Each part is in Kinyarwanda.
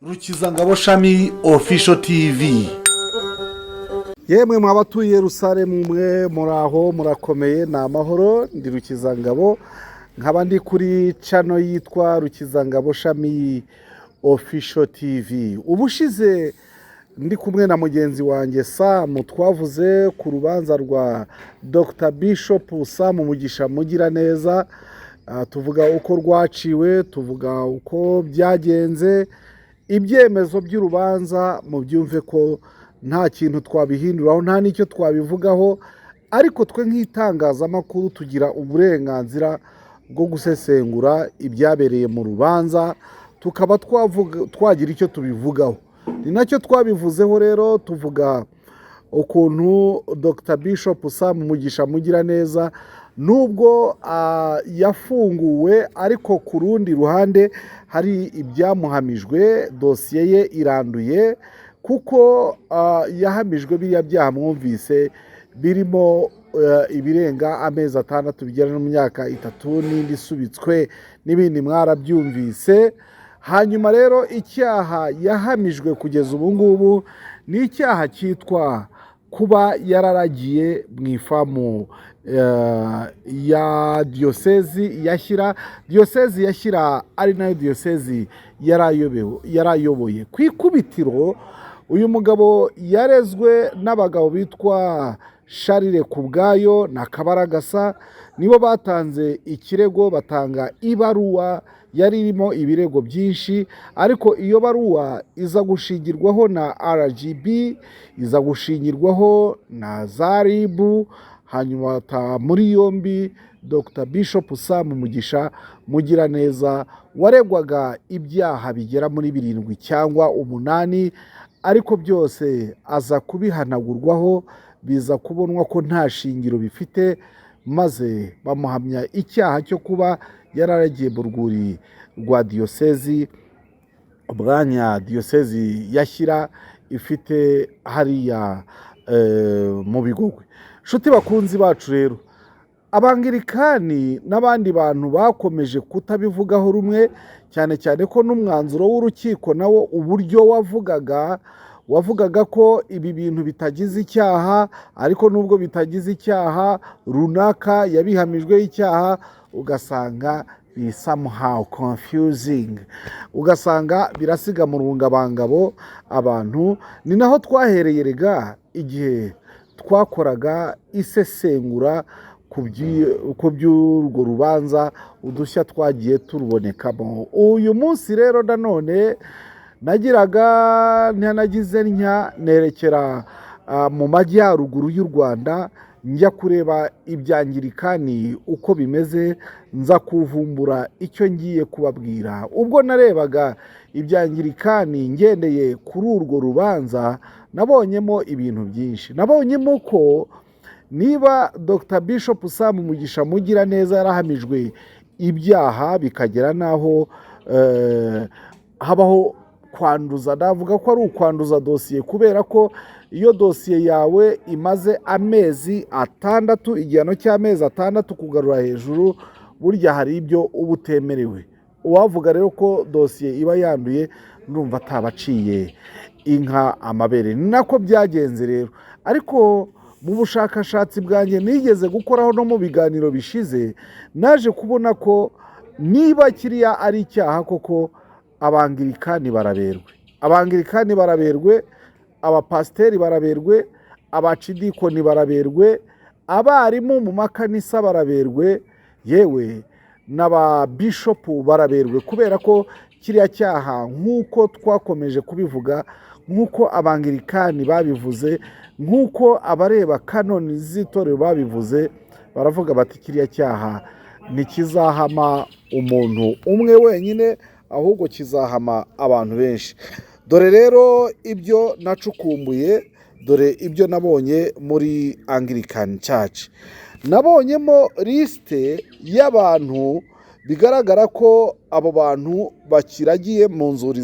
Rukizangabo Shami Official TV. Yemwe mwabatuye Yerusalemu mwe muraho murakomeye na amahoro ndi Rukizangabo nkaba ndi kuri channel yitwa Rukizangabo Shami Official TV. Ubushize ndi kumwe na mugenzi wanjye Sam twavuze ku rubanza rwa Dr Bishop Sam Mugisha Mugiraneza, tuvuga uko rwaciwe, tuvuga uko byagenze. Ibyemezo by'urubanza mu byumve ko nta kintu twabihinduraho, nta n'icyo twabivugaho, ariko twe nk'itangazamakuru tugira uburenganzira bwo gusesengura ibyabereye mu rubanza, tukaba twagira icyo tubivugaho. Ni nacyo twabivuzeho rero, tuvuga ukuntu Dr Bishop Sam Mugisha Mugiraneza nubwo yafunguwe, ariko ku rundi ruhande hari ibyamuhamijwe, dosiye ye iranduye kuko yahamijwe biriya byaha mwumvise birimo ibirenga amezi 6 bigera no mu myaka 3 n'indi subitswe n'ibindi mwarabyumvise. Hanyuma rero icyaha yahamijwe kugeza ubu ngubu ni icyaha cyitwa kuba yararagiye mu ifamu ya diyosezi ya Shyira ari nayo diyosezi yarayoboye. Ku ikubitiro uyu mugabo yarezwe n'abagabo bitwa Charles Kubwayo na Kabaragasa, nibo batanze ikirego, batanga ibaruwa yari irimo ibirego byinshi, ariko iyo baruwa iza gushingirwaho na RGB, iza gushingirwaho na Zaribu, hanyuma muri yombi Dr Bishop Sam Mugisha Mugiraneza waregwaga ibyaha bigera muri 7 cyangwa 8, ariko byose aza kubihanagurwaho, biza kubonwa ko nta shingiro bifite, maze bamuhamya icyaha cyo kuba yararagiye mu rwuri rwa diyosezi, ubwanya diyosezi ya Shyira ifite hariya mu Bigogwe. Nshuti bakunzi bacu rero, Abangirikani n'abandi bantu bakomeje kutabivugaho rumwe, cyane cyane ko n'umwanzuro w'urukiko nawo uburyo wavugaga ko ibi bintu bitagize icyaha, ariko nubwo bitagize icyaha runaka yabihamijwe icyaha, ugasanga bi somehow confusing, ugasanga birasiga mu rungabangabo abantu. Ni naho twahereye rega igihe twakoraga isesengura ku by'urwo rubanza, udushya twagiye turubonekamo. Uyu munsi rero nanone ntanagize nerekera mu majyaruguru y'u Rwanda, njya kureba ibyangirikani uko bimeze, nza kuvumbura icyo ngiye kubabwira. Ubwo narebaga ibyangirikani ngendeye kuri urwo rubanza, nabonyemo ibintu byinshi. Nabonyemo ko niba Dr Bishop Sam Mugisha Mugiraneza yarahamijwe ibyaha bikagera naho habaho kwanduza, navuga ko ari ukwanduza dosiye, kubera ko iyo dosiye yawe imaze amezi 6, igihano cy'amezi 6 kugarura hejuru, burya hari ibyo uba utemerewe. Uwavuga rero ko dosiye iba yanduye, ndumva atabaciye inka amabere. Ni nako byagenze rero, ariko mu bushakashatsi bwanjye nigeze gukoraho no mu biganiro bishize, naje kubona ko niba kiriya ari icyaha koko, Abangirikani baraberwe, abapasiteri baraberwe, abacidikoni baraberwe, abarimu mu makanisa baraberwe, yewe n'aba bishop baraberwe, kubera ko kiriya cyaha nk'uko twakomeje kubivuga, nk'uko Abangirikani babivuze, nk'uko abareba kanoni z'itorero babivuze, baravuga bati kiriya cyaha ntikizahama umuntu umwe wenyine, ahubwo kizahama abantu benshi. Dore rero ibyo nacukumbuye, dore ibyo nabonye muri Anglican Church. Nabonyemo liste y'abantu bigaragara ko abo bantu bakiragiye mu nzuri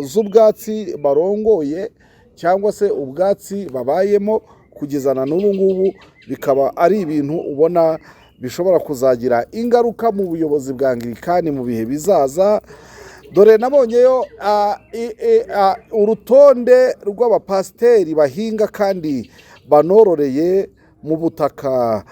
z'ubwatsi barongoye, cyangwa se ubwatsi babayemo kugeza na n'ubu ngubu. Bikaba ari ibintu ubona bishobora kuzagira ingaruka mu buyobozi bwa Anglikani mu bihe bizaza. dore nabonyeyo urutonde rw'abapasiteri bahinga kandi banororeye mu butaka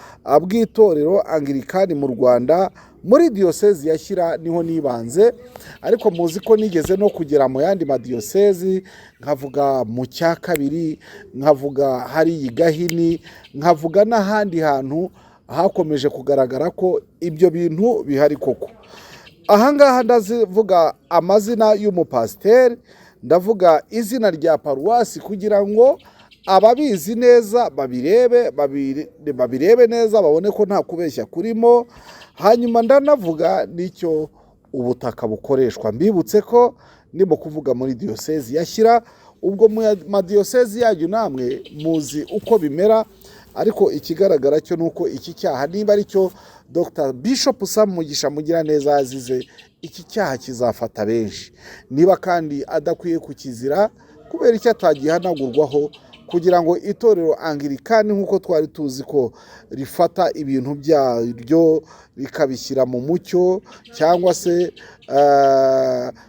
bw'itorero Anglikani mu Rwanda muri diyosezi ya Shyira niho nibanze, ariko muzi ko nigeze no kugera mu yandi madiyosezi, nkavuga mu Cyakabiri, nkavuga hari i Gahini, nkavuga n'ahandi hantu hakomeje kugaragara ko ibyo bintu bihari koko. Ahangaha ndavuga amazina y'umupasiteri, ndavuga izina rya paruwasi kugira ngo ababizi neza babirebe neza, babone ko nta kubeshya kurimo. Hanyuma ndanavuga n'icyo ubutaka bukoreshwa. Mbibutse ko ndimo kuvuga muri diyosezi ya Shyira, ubwo mu madiyosezi yanyu namwe muzi uko bimera, ariko ikigaragara cyo nuko iki cyaha niba ari cyo Dr. Bishop Sam Mugisha Mugiraneza yazize, iki cyaha kizafata benshi. Niba kandi adakwiye kukizira, kubera icyo atagihanagurwaho kugira ngo itorero Anglikani nk'uko twari tuzi ko rifata ibintu byaryo rikabishyira mu mucyo, cyangwa se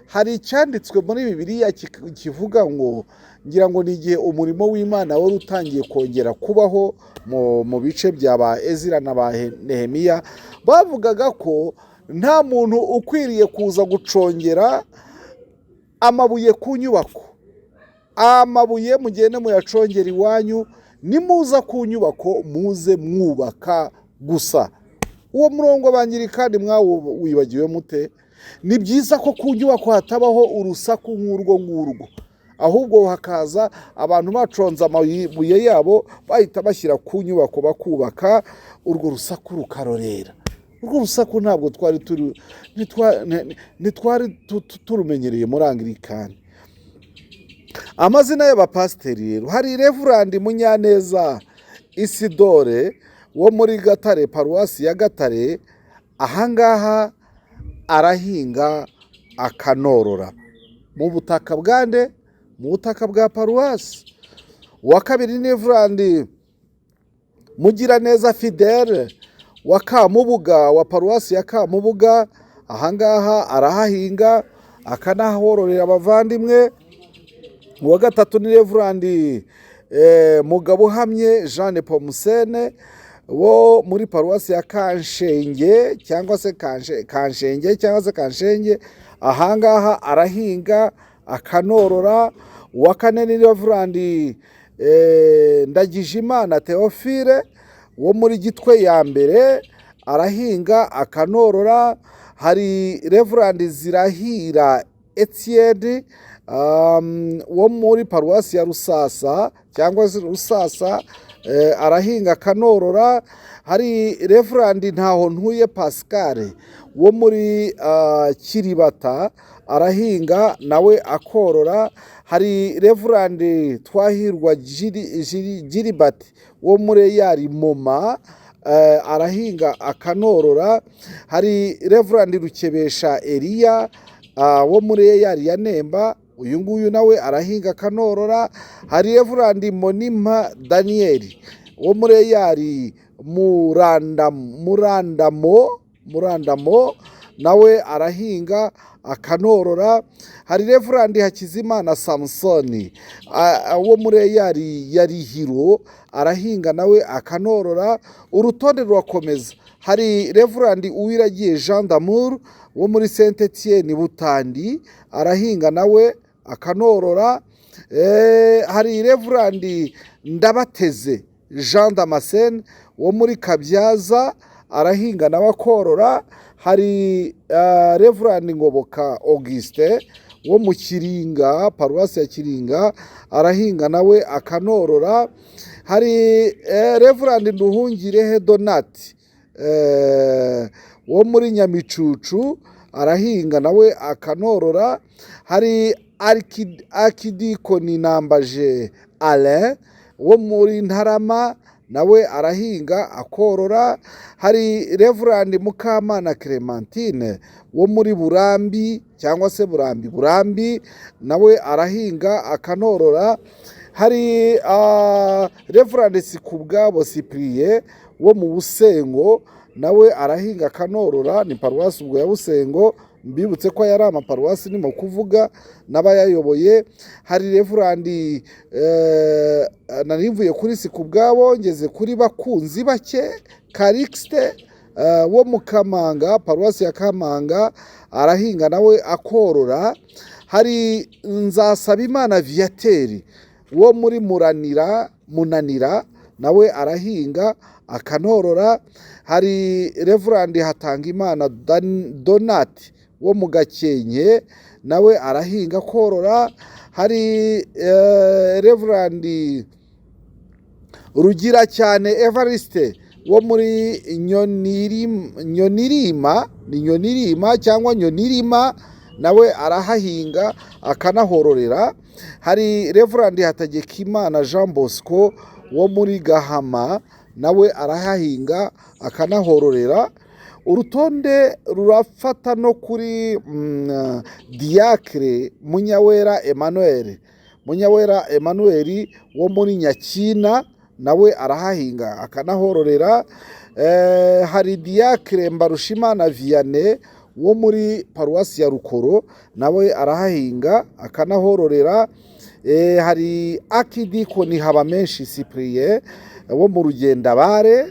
hari icyanditswe muri Bibiliya kivuga ngo, ngira ngo ni igihe umurimo w'Imana wari utangiye kongera kubaho mu bice bya ba Ezira na ba Nehemiya, bavugaga ko nta muntu ukwiriye kuza gucongera amabuye ku nyubako. Amabuye mugende muyacongera iwanyu, nimuza ku nyubako muze mwubaka gusa. Uwo murongo Abanglikani wibagiwe mute? Ni byiza ko ku nyubako hatabaho urusaku nk'urwo ngurwo, ahubwo hakaza abantu baconze amabuye yabo bahita bashyira ku nyubako bakubaka, urwo rusaku rukarorera. Urwo rusaku ntabwo twari turumenyereye muri Anglikani. Amazina y'abapasiteri rero, hari Reverend Munyaneza Isidore wo muri Gatare, paruwasi ya Gatare. Ahangaha arahinga akanorora mu butaka bwande, mu butaka bwa paruwasi. Uwa kabiri ni Reverend Mugiraneza Fidele wa Kamubuga, wa paruwasi ya Kamubuga. Ahangaha arahahinga akanahororera abavandimwe. Uwa gatatu ni Reverend Mugabuhamye Jeanne Pomusene wo muri paruwasi ya Kanshenge cyangwa se Kanshenge. Ahangaha arahinga akanorora. Uwa kane ni Reverend Ndagijimana Theophile wo muri Gitwe ya mbere, arahinga akanorora. Hari Reverend Zirahira Etienne wo muri paruwasi ya Rusasa cyangwa se Rusasa, arahinga akanorora. Hari Reverend Ntahontuye Pascal wo muri Kiribata, arahinga nawe akorora. Hari Reverend Twahirwa Gilbert wo muri Yarimoma, arahinga akanorora. Hari Reverend Rukebesha Elia wo muri Yari ya Nemba, uyu nguyu nawe arahinga akanorora. Hari Reverend Monima Daniel wo muri Yari Murandamo, nawe arahinga akanorora. Hari Reverend Hakizimana Samsoni wo muri Yari Hiro, arahinga nawe akanorora. Urutonde rurakomeza. Hari Reverend Uwiragiye Jean d'Amour wo muri Saint Etienne Butandi, arahinga nawe akanorora. Hari Reverend Ndabateze Jean Damascene wo muri Kabyaza, arahinga nawe akorora. Hari Reverend Ngoboka Auguste wo mu Kiringa, paruwasi ya Kiringa, arahinga nawe akanorora. Hari Reverend Nduhungirehe Donati wo muri Nyamicucu, arahinga nawe akanorora. Hari Arkidikoni Nambaje Alain wo muri Ntarama, nawe arahinga akorora. Hari Reverend Mukamana Clementine wo muri Burambi cyangwa se Burambi, nawe arahinga akanorora. Hari Reverend Sikubwabo Cyprien wo mu Busengo, nawe arahinga akanorora, ni paruwasi ubwo ya Busengo mbibutse ko yari amaparuwasi nimo kuvuga n'abayayoboye. Hari Reverandi narivuye kuri siku bwabo ngeze kuri bakunzi bake Calixte wo mu Kamanga, paruwasi ya Kamanga, arahinga nawe akorora. Hari Nzasabimana Viateri wo muri Munanira nawe arahinga akanorora. Hari Reverandi Hatangimana Donati wo mu Gakenke nawe arahinga korora. Hari Reverandi Rugira cyane Evariste wo muri Nyonirima cyangwa Nyonirima nawe arahahinga akanahororera. Hari Reverandi Hategekimana Jean Bosco wo muri Gahama nawe arahahinga akanahororera. Urutonde rurafata no kuri Diacre Munyawera Emmanuel wo muri Nyakina nawe arahahinga akanahororera. Hari Diacre Mbarushimana Vianney wo muri paruwasi ya Rukoro nawe arahahinga akanahororera. Hari Akidikoni Habamenshi Cyprien wo mu Rugendabare,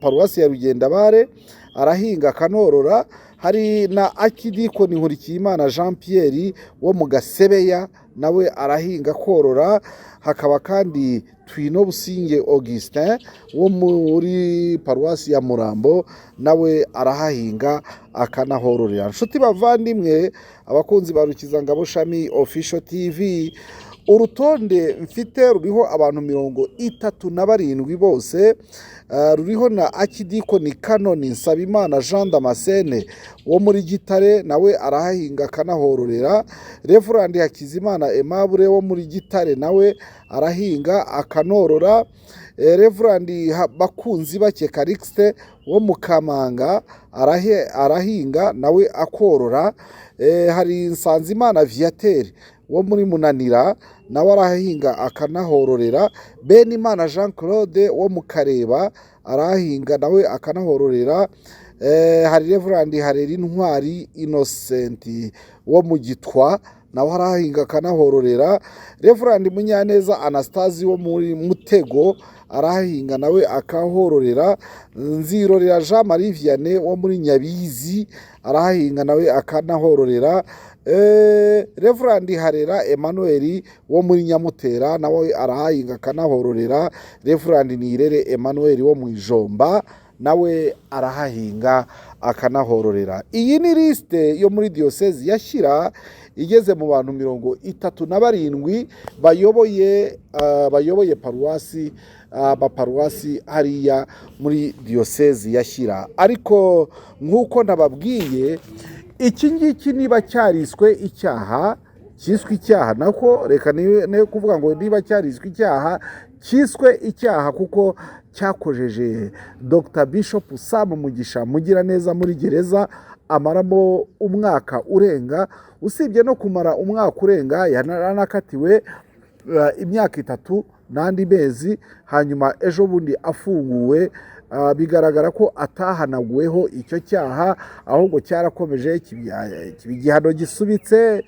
paruwasi ya Rugendabare arahinga akanorora. Hari na Akidikoni Nkurikiyimana Jean Pierre wo mu Gasebeya nawe arahinga korora. Hakaba kandi Twino Businge Augustin wo muri paruwasi ya Murambo nawe arahahinga akanahororera. Nshuti bavandimwe, abakunzi ba Rukizangabo Shami Official TV, urutonde mfite ruriho abantu 37 bose. Ruriho na Akidikoni Kanoni Nsabimana Jean Damascene wo muri Gitare nawe arahahinga akanahororera. Reverandi Hakizimana Aimable wo muri Gitare nawe arahinga akanorora. Reverandi Bakunzi bake Calixte wo mu Kamanga arahinga nawe akorora. Hari Nsanzimana Viateri wo muri Munanira nawe arahinga akanahororera. Benimana Jean Claude wo mu Kareba arahinga nawe akanahororera. Hari Reverandi Hareri Ntwari Innocent wo mu Gitwa nawe arahinga akanahororera. Reverandi Munyaneza Anastasi wo muri Mutego arahinga nawe akahororera. Nzirorera Jean Marie Vianney wo muri Nyabizi arahinga nawe akanahororera. Reverandi Harera Emmanuel wo muri Nyamutera nawe arahahinga akanahororera. Reverandi Nirere Emmanuel wo mu Ijomba nawe arahahinga akanahororera. Iyi ni liste yo muri diocese ya Shyira igeze mu bantu 37 bayoboye paruwasi, abaparuwasi hariya muri diocese ya Shyira. Ariko nk'uko nababwiye, iki ngiki niba cyariswe icyaha, cyiswe icyaha, nako reka ne kuvuga ngo niba cyariswe icyaha, cyiswe icyaha kuko cyakojeje Dr Bishop Sam Mugisha Mugiraneza muri gereza amaramo umwaka urenga. Usibye no kumara umwaka urenga, yanakatiwe imyaka 3 n'andi mezi. Hanyuma ejo bundi afunguwe, bigaragara ko atahanaguweho icyo cyaha, ahubwo cyarakomeje igihano gisubitse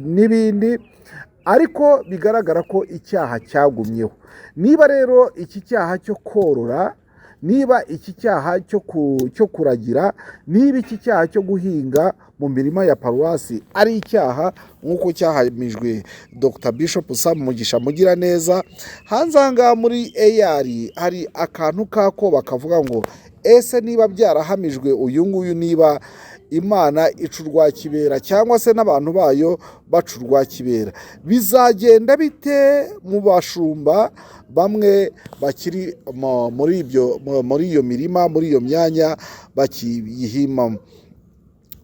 n'ibindi. Ariko bigaragara ko icyaha cyagumyeho. Niba rero iki cyaha cyo korora, niba iki cyaha cyo kuragira, niba iki cyaha cyo guhinga mu mirima ya paruwasi ari icyaha nk'uko cyahamijwe Dr Bishop Sam Mugisha Mugiraneza, hanze aha muri AR hari akantu kako bakavuga ngo ese niba byarahamijwe uyu nguyu, niba Imana icurwa kibera cyangwa se n'abantu bayo bacurwa kibera, bizagenda bite mu bashumba bamwe bakiri muri iyo mirima, muri iyo myanya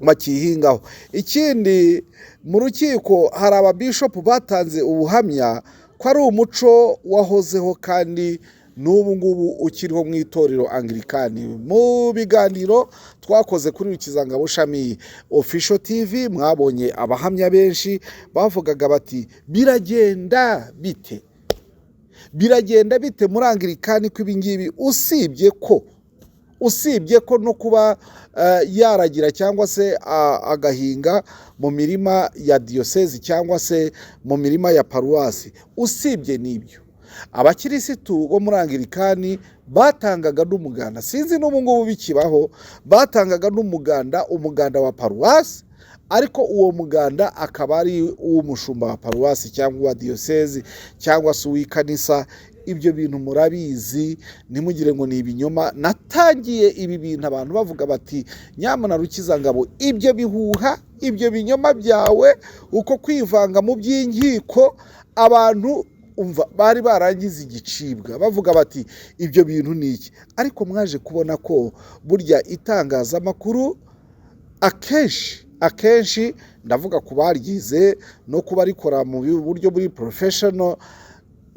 bakihingaho? Ikindi, mu rukiko hari ababishopu batanze ubuhamya ko ari umuco wahozeho kandi n'ubu ngubu ukiriho mu itorero Anglikani. Mu biganiro twakoze kuri Rukizangabo Shami Official TV mwabonye abahamya benshi bavugaga bati biragenda bite muri Anglikani ko ibingibi, usibye ko usibye ko no kuba yaragira cyangwa se agahinga mu mirima ya diyosezi cyangwa se mu mirima ya paruwasi. Usibye n'ibyo, abakirisitu bo muri Anglikani batangaga n'umuganda, sinzi n'ubu ngubu bikibaho, batangaga n'umuganda, umuganda wa paruwasi, ariko uwo muganda akaba ari uw'umushumba wa paruwasi cyangwa uwa diyosezi cyangwa se uw'ikanisa. Ibyo bintu murabizi, ntimugire ngo ni ibinyoma. Natangiye ibi bintu abantu bavuga bati nyamana Rukizangabo, ibyo bihuha, ibyo binyoma byawe, uko kwivanga mu by'inkiko, abantu umva bari barangiza igicibwa bavuga bati ibyo bintu ni iki. Ariko mwaje kubona ko burya itangazamakuru akenshi ndavuga ku baryize no kuba rikora mu buryo buri professional,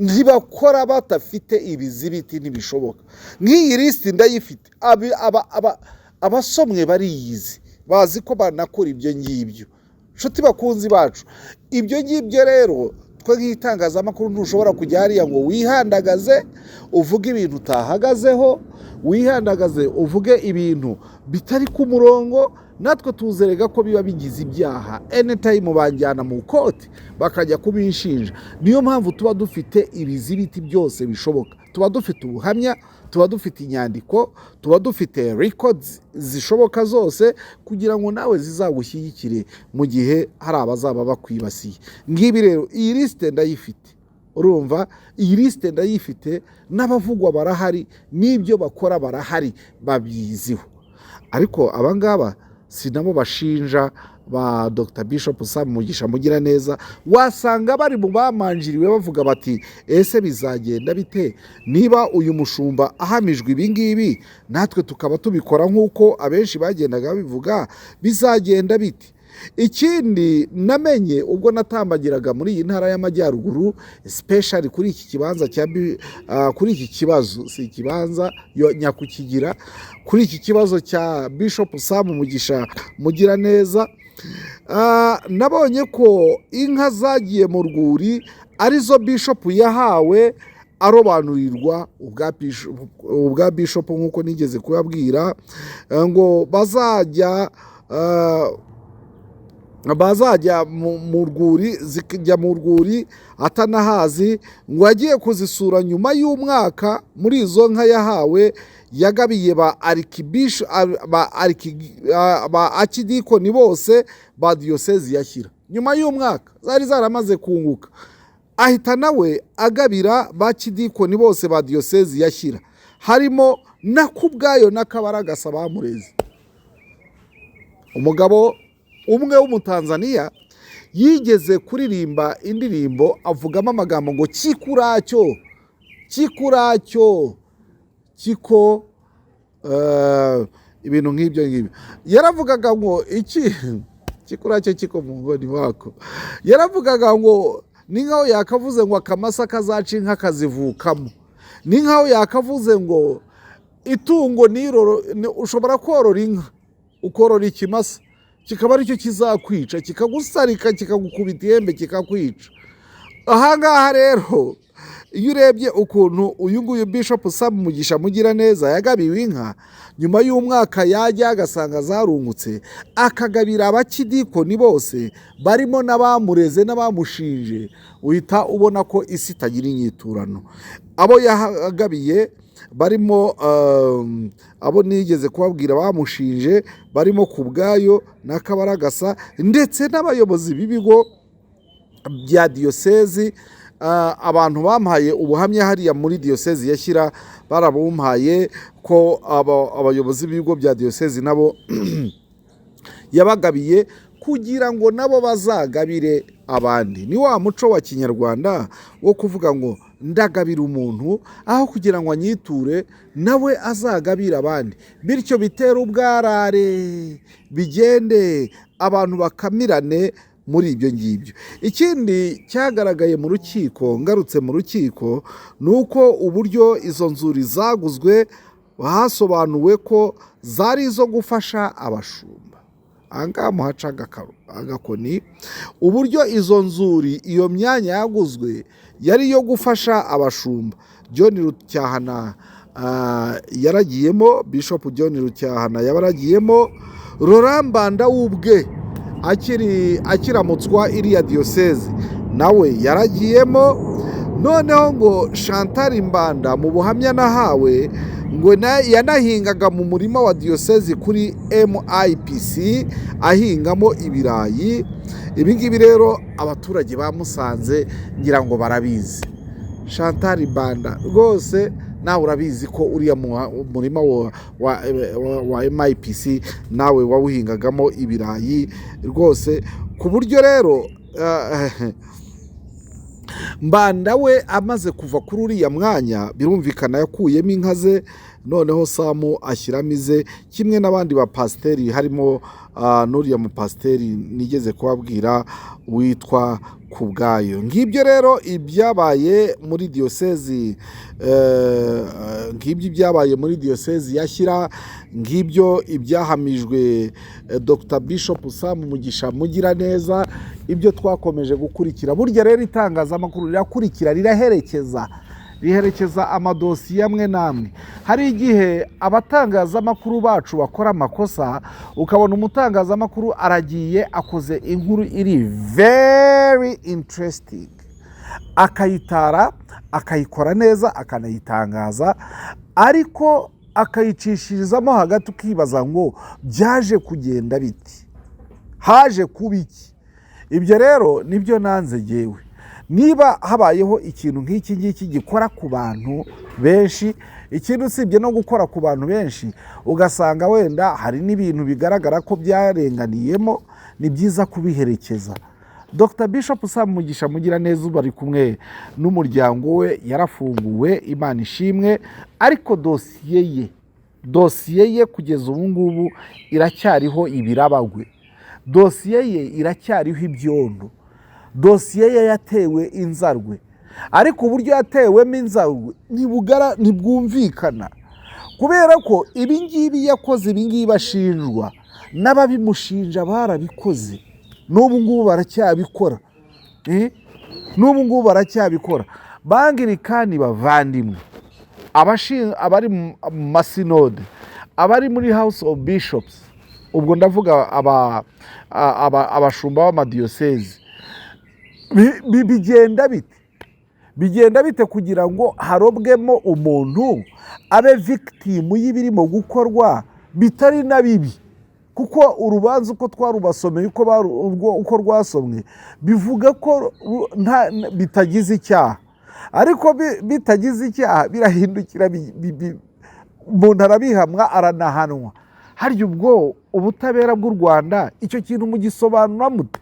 ntibakora batafite ibizibiti, ntibishoboka. Nk'iyi lisiti ndayifite, abasomwe bariyizi, bazi ko banakora ibyo ngibyo. Nshuti bakunzi bacu, ibyo ngibyo rero twe nk'itangazamakuru ntushobora kujya hariya ngo wihandagaze uvuge ibintu utahagazeho, wihandagaze uvuge ibintu bitari ku murongo. Natwe tuzerega ko biba bigize ibyaha, anytime banjyana mu koti bakajya kubinshinja. Niyo mpamvu tuba dufite ibizibiti byose bishoboka, tuba dufite ubuhamya, tuba dufite inyandiko, tuba dufite records zishoboka zose, kugira ngo nawe zizagushyigikire mu gihe hari abazaba bakwibasiye. Ngibi rero iyi lisite ndayifite, urumva, iyi lisite ndayifite, n'abavugwa barahari, n'ibyo bakora barahari, babiziho. Ariko abangaba sinabo bashinja ba Dr. Bishop Sam Mugisha Mugiraneza. Wasanga bari mu bamanjiriwe bavuga bati ese bizagenda bite niba uyu mushumba ahamijwe ibingibi, natwe tukaba tubikora nk'uko abenshi bagendaga bivuga, bizagenda bite? Ikindi namenye ubwo natambagiraga muri iyi ntara y'Amajyaruguru, especially kuri iki kibanza kuri iki kibazo, si ikibanza nyakukigira, kuri iki kibazo cya Bishop Sam Mugisha Mugiraneza, nabonye ko inka zagiye mu rwuri arizo Bishop yahawe arobanurirwa ubwa Bishop, nk'uko nigeze kubabwira ngo bazajya mu rwuri, zikajya mu rwuri atanahazi, ngo agiye kuzisura nyuma y'umwaka. Muri izo nka yahawe yagabiye ba akidikoni bose ba diyosezi ya Shyira. Nyuma y'umwaka zari zaramaze kunguka, ahita nawe agabira ba kidikoni bose ba diyosezi ya Shyira, harimo na Kubwayo n'Akabaragasa bamureze. Umugabo umwe w'Umutanzaniya yigeze kuririmba indirimbo avugamo amagambo ngo kikuracyo kiko, ibintu nk'ibyo ngibyo. Yaravugaga ngo iki kikuracyo kiko mu ngoni wako, yaravugaga ngo ni nkaho yakavuze ngo akamasa kazaca inka kazivukamo, ni nkaho yakavuze ngo itungo ushobora korora inka ukorora ikimasa, kikaba aricyo kizakwica, kikagusarika, kikagukubita ihembe, kikakwica. Ahangaha rero iyo urebye ukuntu uyu nguyu Bishop Sam Mugisha Mugiraneza yagabiwe inka, nyuma y'umwaka yajya agasanga zarungutse, akagabira abakidikoni bose barimo n'abamureze n'abamushinje, uhita ubona ko isi itagira inyiturano. Abo yagabiye barimo abo nigeze kubabwira bamushinje, barimo Kubwayo n'Akabaragasa, ndetse n'abayobozi b'ibigo bya diyosezi. Abantu bampaye ubuhamya hariya muri diyosezi ya Shyira barabumpaye ko abayobozi b'ibigo bya diyosezi nabo yabagabiye kugira ngo nabo bazagabire abandi. Ni wa muco wa Kinyarwanda wo kuvuga ngo ndagabira umuntu aho kugira ngo anyiture nawe azagabira abandi, bityo bitera ubwarare, bigende abantu bakamirane muri ibyo ngibyo. Ikindi cyagaragaye mu rukiko, ngarutse mu rukiko, ni uko uburyo izo nzuri zaguzwe hasobanuwe ko zari izo gufasha abashumba. Ahangaha muhaca agakoni, uburyo izo nzuri, iyo myanya yaguzwe yari iyo gufasha abashumba. John Rucyahana yaragiyemo, Bishop John Rucyahana yabaragiyemo, Laurent Mbanda ubwe akiramutswa iriya diyoseze nawe yaragiyemo, noneho ngo Chantal Mbanda mu buhamya nahawe ngo yanahingaga mu murima wa diyoseze kuri MIPC ahingamo ibirayi. Ibi ngibi rero abaturage bamusanze ngira ngo barabizi. Chantal Mbanda rwose nawe urabizi ko uriya murima wa MIPC nawe wawuhingagamo ibirayi rwose, ku buryo rero Mbanda we amaze kuva kuri uriya mwanya birumvikana yakuyemo inka ze, noneho Samu ashyiramo ize, kimwe n'abandi bapasiteri harimo n'uriya mupasiteri nigeze kubabwira witwa Kubwayo. Ngibyo rero ibyabaye muri diyosezi, ngibyo ibyabaye muri diyosezi ya Shyira, ngibyo ibyahamijwe Dr Bishop Sam Mugisha Mugiraneza, ibyo twakomeje gukurikira. Burya rero itangazamakuru rirakurikira, riherekeza amadosiye amwe n'amwe. Hari igihe abatangazamakuru bacu bakora amakosa, ukabona umutangazamakuru aragiye akoze inkuru iri very interesting, akayitara, akayikora neza, akanayitangaza, ariko akayicishirizamo hagati ukibaza ngo byaje kugenda biti, haje kuba iki? Ibyo rero nibyo nanze jyewe. Niba habayeho ikintu nk'iki ngiki gikora ku bantu benshi, ikintu usibye no gukora ku bantu benshi ugasanga wenda hari n'ibintu bigaragara ko byarenganiyemo, ni byiza kubiherekeza. Dr Bishop Sam Mugisha Mugiraneza ubu ari kumwe n'umuryango we, yarafunguwe, Imana ishimwe, ariko dosiye ye kugeza ubu ngubu iracyariho ibirabagwe, dosiye ye iracyariho ibyondo, dosiye ye yatewe inzarwe, ariko uburyo yatewemo inzarwe ntibwumvikana, kubera ko ibingibi yakoze, ibingibi ashinjwa, n'ababimushinja barabikoze, n'ubu ngubu baracyabikora. Bangirikani bavandimwe, abari mu masinode, abari muri House of Bishops, ubwo ndavuga abashumba b'amadiyosezi, bigenda bite kugira ngo harobwemo umuntu abe victim y'ibirimo gukorwa bitari na bibi? Kuko urubanza uko twarubasomeye, uko rwasomwe, bivuga ko bitagize icyaha, ariko bitagize icyaha birahindukira, umuntu arabihamwa, aranahanwa. Harya ubwo ubutabera bw'u Rwanda icyo kintu mugisobanura mute?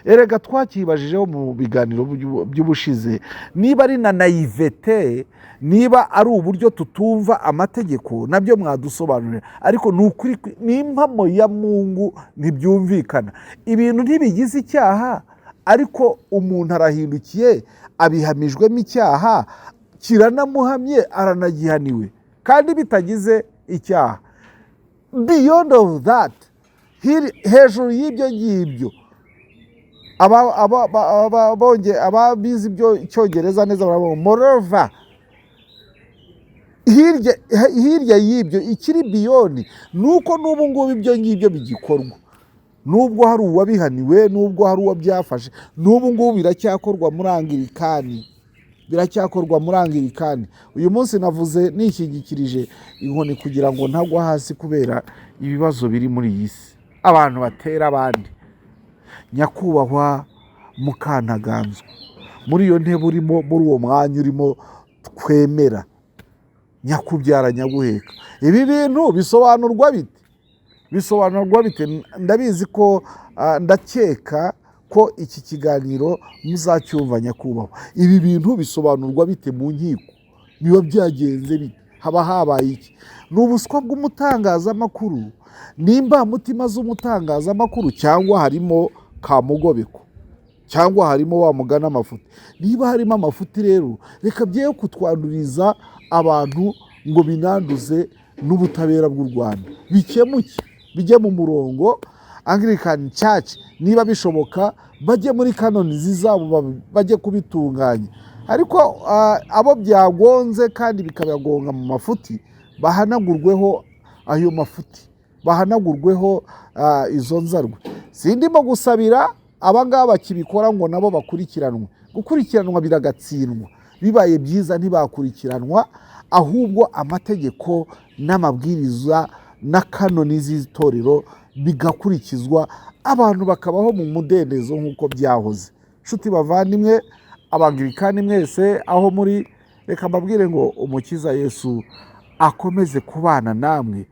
Erega twakibajijeho mu biganiro by'ubushize, niba ari na naivete, niba ari uburyo tutumva amategeko, nabyo mwadusobanurira. Ariko nukuri, n'impamo ya Mungu ntibyumvikana. Ibintu ntibigize icyaha, ariko umuntu arahindukiye, abihamijwemo icyaha, kiranamuhamye, aranagihaniwe, kandi bitagize icyaha. Beyond of that, hejuru y'ibyo ngibyo, ababizi icyongereza neza baravuga moreover, hirya y'ibyo ikiri beyond, nuko n'ubu ngubu ibyo ngibyo bigikorwa, nubwo hari uwabihaniwe, nubwo hari uwabyafashe, n'ubu ngubu biracyakorwa muri Anglikani. Uyu munsi navuze nishyigikirije inkoni kugira ngo ntagwa hasi, kubera ibibazo biri muri iyi si, abantu batera abandi. Nyakubahwa Mukantaganzwa, muri iyo ntebe urimo, muri uwo mwanya urimo, twemera nyakubyara nyaguheka, ibi bintu bisobanurwa bite? Ndabizi ko, ndakeka ko iki kiganiro muzacyumva nyakubahwa. Ibi bintu bisobanurwa bite mu nkiko? Biba byagenze bite? Haba habaye iki? Ni ubuswa bw'umutangazamakuru, n'imbamutima z'umutangazamakuru, cyangwa harimo kamugobeko, cyangwa harimo wa mugana amafuti? Niba harimo amafuti rero, reka bye kutwanduriza abantu ngo binanduze n'ubutabera bw'u Rwanda. Bikemuke, bijye mu murongo. Anglican Church niba bishoboka bajye muri kanoni zizabo bajye kubitunganya, ariko abo byagonze kandi bikabagonga mu mafuti bahanagurweho ayo mafuti, bahanagurweho izo nzarwe. Sindimo gusabira abangaba bakibikora ngo nabo bakurikiranwe, gukurikiranwa biragatsindwa, bibaye byiza ntibakurikiranwa, ahubwo amategeko n'amabwiriza na kanoni z'itorero bigakurikizwa, abantu bakabaho mu mudendezo nk'uko byahoze. Nshuti bavandimwe, abangirikani mwese aho muri, reka mbabwire ngo umukiza Yesu akomeze kubana namwe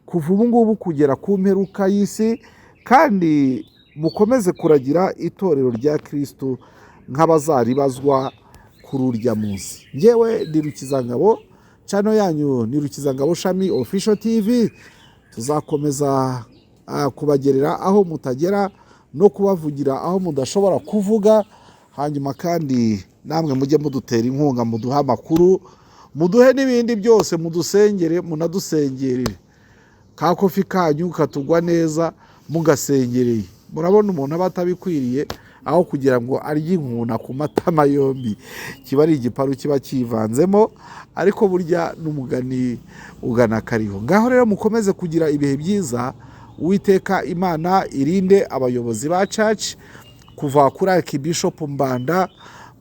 kuva ubu ngubu kugera ku mperuka y'isi, kandi mukomeze kuragira itorero rya Kristo nk'abazaribazwa kuri urya munsi. Njyewe ndi Rukizangabo, channel yanyu ni Rukizangabo Shami Official TV. Tuzakomeza kubagerera aho mutagera no kubavugira aho mudashobora kuvuga, hanyuma kandi namwe mujye mudutera inkunga, muduha amakuru, muduhe n'ibindi byose, mudusengere, munadusengerere. Ka kofi kanyu katugwa neza mugasengereye. Murabona umuntu aba atabikwiriye, aho kugira ngo arye inkuna ku matama yombi, kiba ari igiparu kiba kivanzemo, ariko burya n'umugani ugana kariho. Ngaho rero mukomeze kugira ibihe byiza. Uwiteka Imana irinde abayobozi ba church kuva kuri Archbishop Mbanda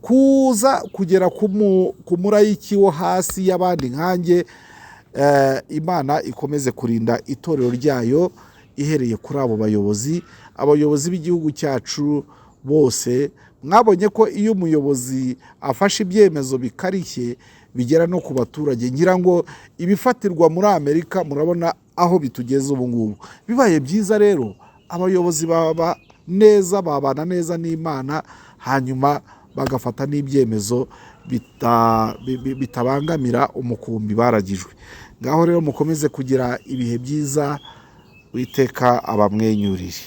kuza kugera ku murayiki wo hasi y'abandi nkanjye. Imana ikomeze kurinda itorero ryayo ihereye kuri abo bayobozi, abayobozi b'igihugu cyacu bose. Mwabonye ko iyo umuyobozi afashe ibyemezo bikarishye bigera no ku baturage. Ngira ngo ibifatirwa muri Amerika murabona aho bitugeze ubu ngubu. Bibaye byiza rero abayobozi baba neza, babana neza n'Imana, hanyuma bagafata n'ibyemezo bitabangamira umukumbi baragijwe. Ngaho rero mukomeze kugira ibihe byiza, Uwiteka abamwenyurire.